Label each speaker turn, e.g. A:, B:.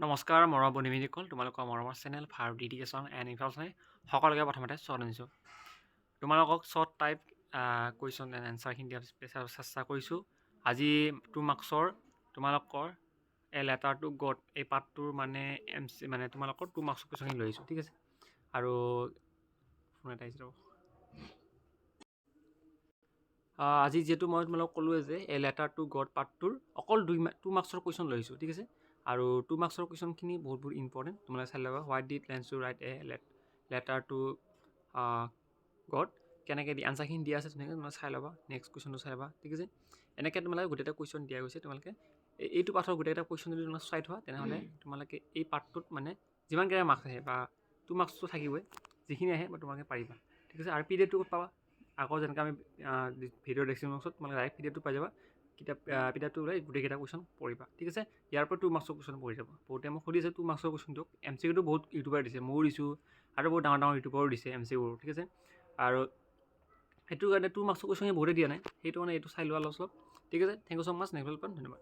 A: নমস্কাৰ মৰমৰ বন্ধুসকল, তোমালোকৰ মৰমৰ চেনেল ভাৰত ডিডিকেশ্যন এণ্ড ইনফৰমেশ্যনে সকলোকে প্ৰথমতে স্বাগতম জনাইছোঁ। তোমালোকক শ্বৰ্ট টাইপ কুৱেশ্যন এণ্ড এনচাৰখিনি দিয়াৰ চেষ্টা কৰিছোঁ। আজি 2 মাৰ্কছৰ তোমালোকৰ লেটাৰ টু গড এই পাৰ্টটোৰ মানে মানে তোমালোকৰ 2 মাৰ্কছৰ কুৱেশ্যনখিনি লৈ আহিছোঁ, ঠিক আছে। আৰু ফোন এটা আহিছে। আজি যিহেতু মই তোমালোকক ক'লোৱে যে এই লেটাৰ টু গড পাৰ্টটোৰ অকল 2 মাৰ্কছৰ কুৱেশ্যন লৈ আহিছোঁ, ঠিক আছে। আৰু 2 মাৰ্কছৰ কুৱেশ্যনখিনি বহুত ইম্পৰ্টেণ্ট, তোমালোকে চাই ল'বা। What did plans to write a letter to God, কেনেকৈ দি আনচাৰখিনি দিয়া আছে ধুনীয়াকৈ তোমালোকে চাই ল'বা। নেক্সট কুৱেশ্যনটো চাই ল'বা, ঠিক আছে। এনেকৈ তোমালোকে গোটেইটা কুৱেশ্যন দিয়া গৈছে। তোমালোকে এইটো পাৰ্টৰ গোটেইকেইটা কুৱেশ্যন যদি তোমালোকে চাই থোৱা, তেনেহ'লে তোমালোকে এই পাৰ্টটোত মানে যিমানকেইটা মাৰ্কছ আহে বা 2 মাৰ্কছটো থাকিবই, যিখিনি আহে বা তোমালোকে পাৰিবা, ঠিক আছে। আৰু PDF টো ক'ত পাবা? আকৌ যেনেকৈ আমি ভিডিঅ' ডেছক্ৰিপশ্যনত তোমালোকে ডাইৰেক্ট PDF টো পাই যাবা। PDF টো ওলাই গোটেইকেইটা কুৱেশ্যন পঢ়িবা, ঠিক আছে। ইয়াৰ পৰা 2 মাৰ্কছৰ কুৱেশ্যন পঢ়ি যাব। বহুতে মোক সুধিছে 2 মাৰ্কছৰ কুৱেশ্যনটোক। MCQ টো বহুত ইউটিউবাৰ দিছে, ময়ো দিছোঁ, আৰু বহুত ডাঙৰ ইউটিউবাৰো দিছে MCQ, ঠিক আছে। আৰু সেইটো কাৰণে 2 মাৰ্কছৰ কুৱেশ্যন বহুতে দিয়া নাই, সেইটো কাৰণে এইটো চাই লোৱা অলপ, ঠিক আছে। Thank you so' much. Next ধন্যবাদ।